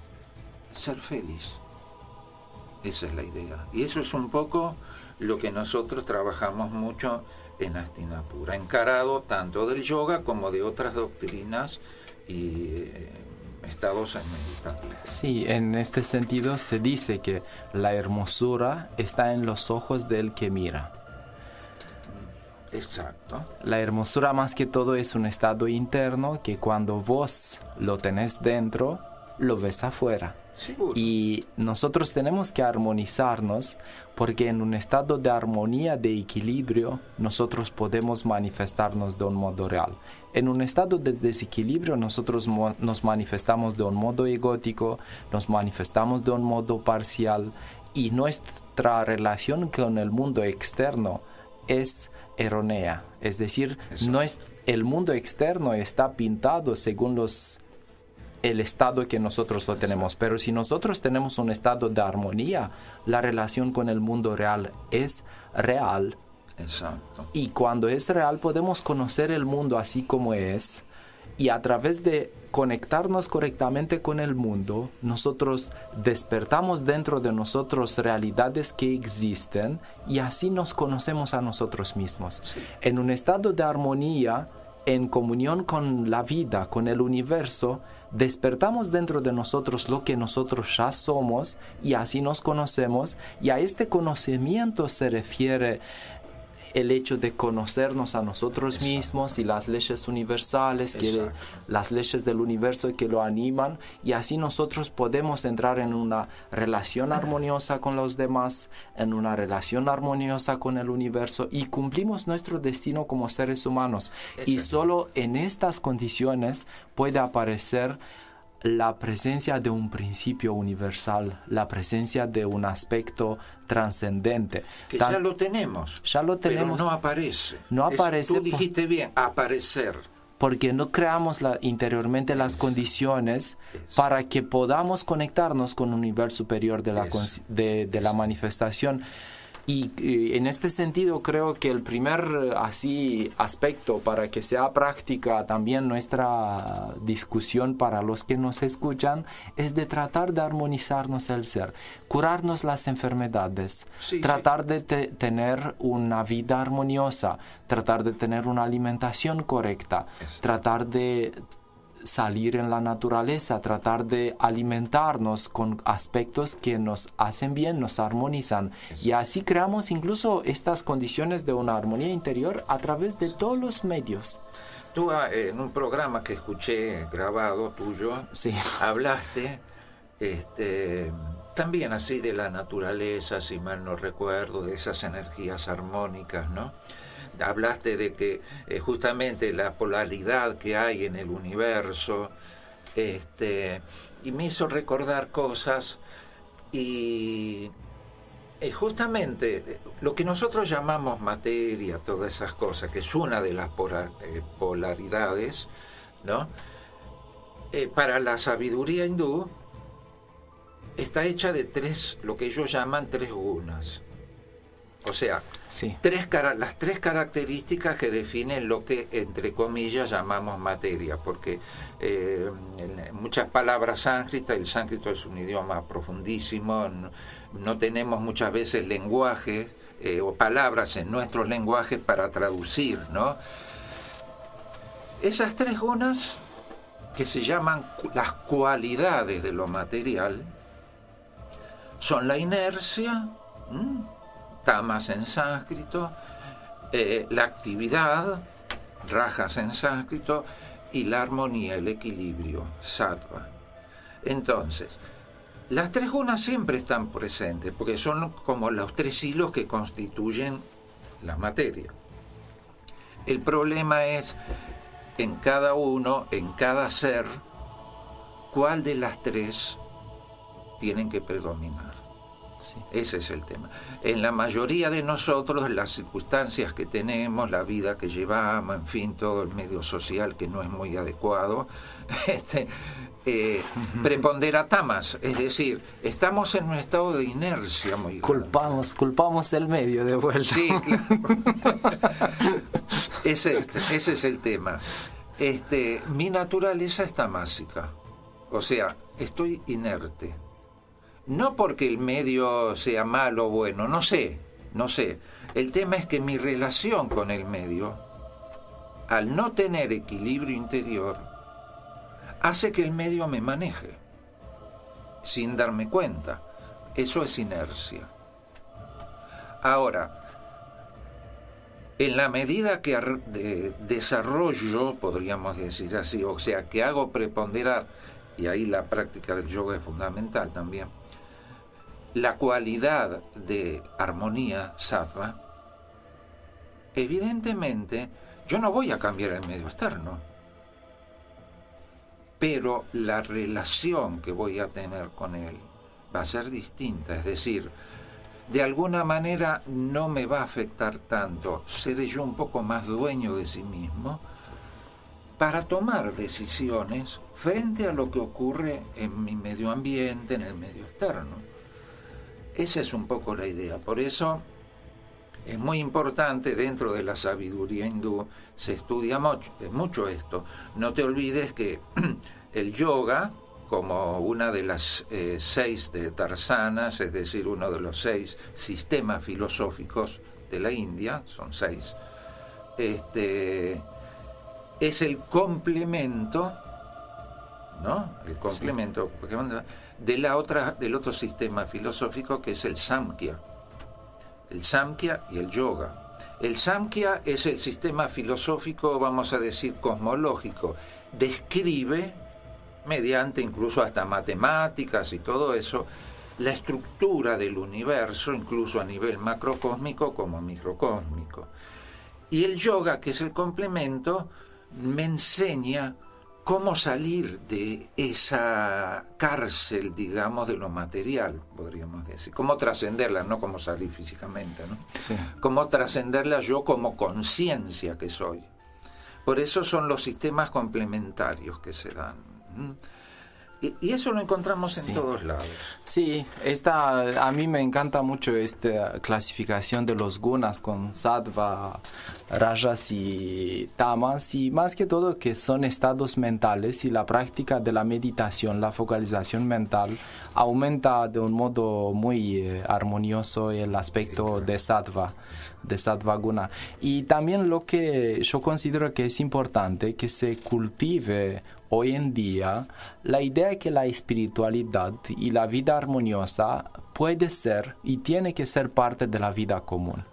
ser feliz. Esa es la idea. Y eso es un poco lo que nosotros trabajamos mucho en Hastinapura, encarado tanto del yoga como de otras doctrinas y estados meditativos. Sí, en este sentido se dice que la hermosura está en los ojos del que mira. Exacto. La hermosura más que todo es un estado interno que cuando vos lo tenés dentro, lo ves afuera. Seguro. Y nosotros tenemos que armonizarnos porque en un estado de armonía, de equilibrio, nosotros podemos manifestarnos de un modo real. En un estado de desequilibrio nosotros nos manifestamos de un modo egótico, nos manifestamos de un modo parcial y nuestra relación con el mundo externo es errónea. Es decir, el mundo externo está pintado según el estado que nosotros lo tenemos. Pero si nosotros tenemos un estado de armonía, la relación con el mundo real es real. Exacto. Y cuando es real podemos conocer el mundo así como es. Y a través de conectarnos correctamente con el mundo, nosotros despertamos dentro de nosotros realidades que existen y así nos conocemos a nosotros mismos. Sí. En un estado de armonía, en comunión con la vida, con el universo, despertamos dentro de nosotros lo que nosotros ya somos y así nos conocemos, y a este conocimiento se refiere el hecho de conocernos a nosotros mismos y las leyes universales, las leyes del universo que lo animan, y así nosotros podemos entrar en una relación armoniosa con los demás, en una relación armoniosa con el universo, y cumplimos nuestro destino como seres humanos. Y solo en estas condiciones puede aparecer la presencia de un principio universal, la presencia de un aspecto trascendente. Que ya lo tenemos. Ya lo tenemos. Pero no aparece. No aparece. Tú dijiste bien, aparecer. Porque no creamos interiormente las condiciones para que podamos conectarnos con un nivel superior de la manifestación. Y en este sentido creo que el primer aspecto para que sea práctica también nuestra discusión para los que nos escuchan es de tratar de armonizarnos el ser, curarnos las enfermedades, tratar de tener una vida armoniosa, tratar de tener una alimentación correcta, tratar de salir en la naturaleza, tratar de alimentarnos con aspectos que nos hacen bien, nos armonizan. Y así creamos incluso estas condiciones de una armonía interior a través de todos los medios. Tú en un programa que escuché grabado tuyo, hablaste también así de la naturaleza, si mal no recuerdo, de esas energías armónicas, ¿no? Hablaste de que justamente la polaridad que hay en el universo, y me hizo recordar cosas, y justamente lo que nosotros llamamos materia, todas esas cosas, que es una de las polaridades, ¿no? Para la sabiduría hindú está hecha de lo que ellos llaman tres gunas. O sea, las tres características que definen lo que, entre comillas, llamamos materia, porque muchas palabras sánscritas, el sánscrito es un idioma profundísimo, no tenemos muchas veces lenguajes o palabras en nuestros lenguajes para traducir, ¿no? Esas tres gunas, que se llaman las cualidades de lo material, son la inercia, tamas en sánscrito, la actividad, rajas en sánscrito, y la armonía, el equilibrio, sattva. Entonces, las tres gunas siempre están presentes, porque son como los tres hilos que constituyen la materia. El problema es, en cada uno, en cada ser, cuál de las tres tienen que predominar. Ese es el tema. En la mayoría de nosotros, las circunstancias que tenemos, la vida que llevamos, en fin, todo el medio social que no es muy adecuado, prepondera tamas, es decir, estamos en un estado de inercia muy grande. Culpamos el medio de vuelta. Sí, claro. Ese es el tema. Mi naturaleza es tamásica, o sea, estoy inerte. No porque el medio sea malo o bueno, no sé, no sé. El tema es que mi relación con el medio, al no tener equilibrio interior, hace que el medio me maneje, sin darme cuenta. Eso es inercia. Ahora, en la medida que desarrollo, podríamos decir así, o sea, que hago preponderar, y ahí la práctica del yoga es fundamental también, la cualidad de armonía, sattva, evidentemente yo no voy a cambiar el medio externo, pero la relación que voy a tener con él va a ser distinta, es decir, de alguna manera no me va a afectar tanto, seré yo un poco más dueño de sí mismo para tomar decisiones frente a lo que ocurre en mi medio ambiente, en el medio externo. Esa es un poco la idea. Por eso es muy importante, dentro de la sabiduría hindú se estudia mucho esto. No te olvides que el yoga, como una de las 6 de Darsanas, es decir, uno de los 6 sistemas filosóficos de la India, son 6, es el complemento, ¿no? El complemento, porque del otro sistema filosófico, que es el Samkhya. El Samkhya y el yoga. El Samkhya es el sistema filosófico, vamos a decir, cosmológico. Describe, mediante incluso hasta matemáticas y todo eso, la estructura del universo, incluso a nivel macrocósmico como microcósmico. Y el yoga, que es el complemento, me enseña cómo salir de esa cárcel, digamos, de lo material, podríamos decir. Cómo trascenderla, no cómo salir físicamente, ¿no? Sí. Cómo trascenderla yo como conciencia que soy. Por eso son los sistemas complementarios que se dan. Y eso lo encontramos en todos lados. Sí, a mí me encanta mucho esta clasificación de los gunas con sattva, rajas y tamas, y más que todo que son estados mentales, y la práctica de la meditación, la focalización mental, aumenta de un modo muy armonioso el aspecto de sattva guna. Y también lo que yo considero que es importante que se cultive hoy en día la idea de que la espiritualidad y la vida armoniosa puede ser y tiene que ser parte de la vida común.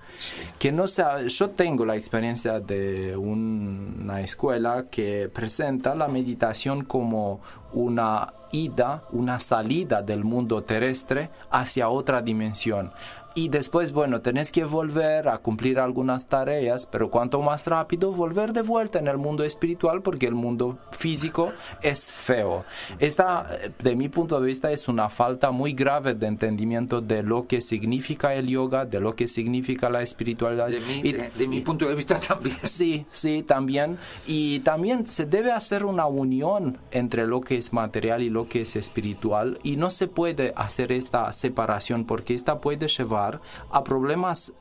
Que no sea, yo tengo la experiencia de una escuela que presenta la meditación como una ida, una salida del mundo terrestre hacia otra dimensión. Y después, bueno, tenés que volver a cumplir algunas tareas, pero cuanto más rápido volver de vuelta en el mundo espiritual, porque el mundo físico es feo. Esta, de mi punto de vista, es una falta muy grave de entendimiento de lo que significa el yoga, de lo que significa la espiritualidad. De mi punto de vista también. Sí, también. Y también se debe hacer una unión entre lo que es material y lo que es espiritual, y no se puede hacer esta separación, porque esta puede llevar a problemas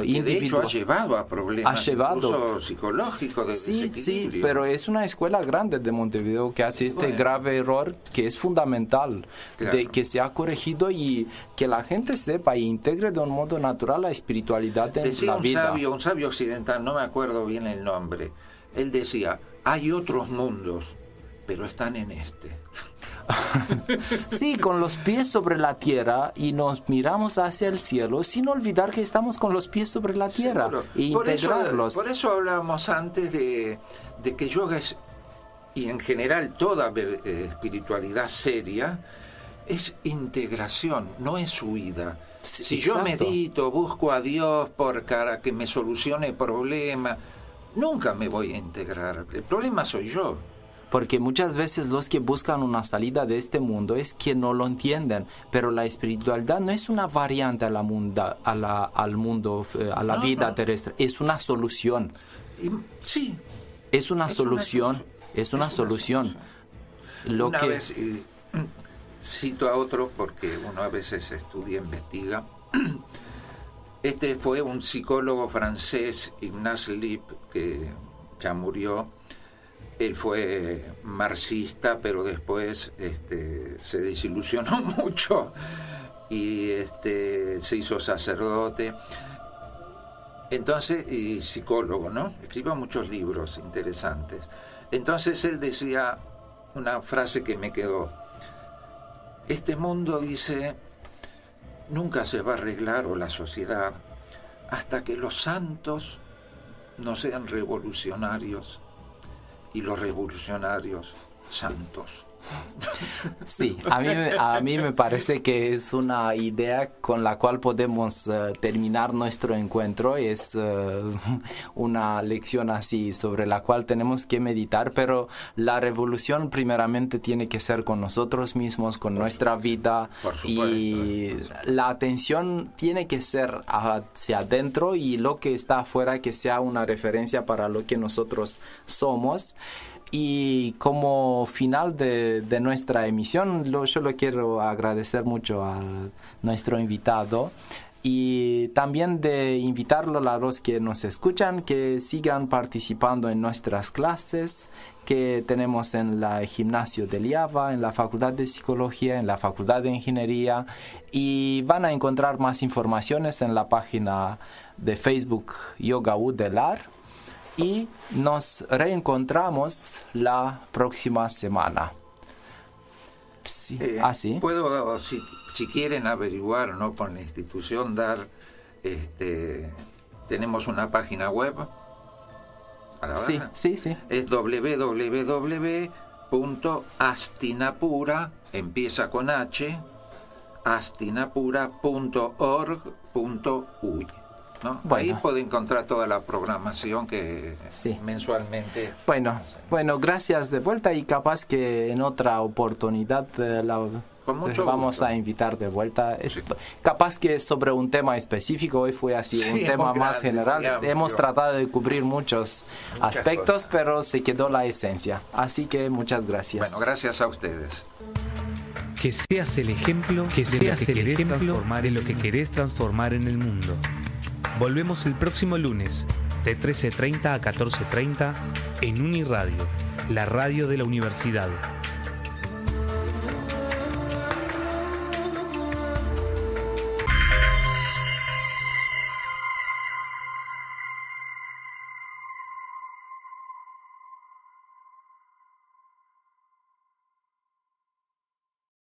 individuales. De hecho, ha llevado a problemas incluso psicológicos de desequilibrio. Sí, pero es una escuela grande de Montevideo que hace este grave error que es fundamental, de que se ha corregido y que la gente sepa e integre de un modo natural la espiritualidad en la vida. Un sabio occidental, no me acuerdo bien el nombre, él decía, hay otros mundos, pero están en este. Sí, con los pies sobre la tierra y nos miramos hacia el cielo sin olvidar que estamos con los pies sobre la tierra e integrarlos. Por eso hablábamos antes de que yoga es, y en general toda espiritualidad seria, es integración, no es huida. Si yo medito, busco a Dios para que me solucione el problema, nunca me voy a integrar. El problema soy yo. Porque muchas veces los que buscan una salida de este mundo es que no lo entienden, pero la espiritualidad no es una variante a la vida terrestre, es una solución. Sí. Es una solución. Una vez, cito a otro porque uno a veces estudia, investiga. Este fue un psicólogo francés, Ignace Lip, que ya murió. Él fue marxista, pero después se desilusionó mucho y se hizo sacerdote. Entonces, y psicólogo, ¿no? Escribió muchos libros interesantes. Entonces él decía una frase que me quedó: este mundo, dice, nunca se va a arreglar, o la sociedad, hasta que los santos no sean revolucionarios y los revolucionarios santos. Sí, a mí me parece que es una idea con la cual podemos terminar nuestro encuentro. Es una lección así sobre la cual tenemos que meditar, pero la revolución primeramente tiene que ser con nosotros mismos, con nuestra vida, y la atención tiene que ser hacia adentro, y lo que está afuera que sea una referencia para lo que nosotros somos. Y como final de nuestra emisión, yo lo quiero agradecer mucho a nuestro invitado, y también de invitarlo a los que nos escuchan que sigan participando en nuestras clases que tenemos en el gimnasio del IAVA, en la Facultad de Psicología, en la Facultad de Ingeniería, y van a encontrar más informaciones en la página de Facebook Yoga Udelar. Y nos reencontramos la próxima semana. Sí. ¿Sí? Puedo, si quieren averiguar, ¿no?, por la institución dar, tenemos una página web. Sí. Es www.astinapura, empieza con H, astinapura.org.uy. ¿no? Bueno. Ahí puede encontrar toda la programación que mensualmente. Bueno, gracias de vuelta, y capaz que en otra oportunidad vamos a invitar de vuelta. Sí. Capaz que sobre un tema específico. Hoy fue así, un tema más general. Hemos tratado de cubrir muchos aspectos, pero se quedó la esencia. Así que muchas gracias. Bueno, gracias a ustedes. Que seas el ejemplo, de lo que querés transformar en el mundo. Volvemos el próximo lunes de 13:30 a 14:30 en Uniradio, la radio de la universidad.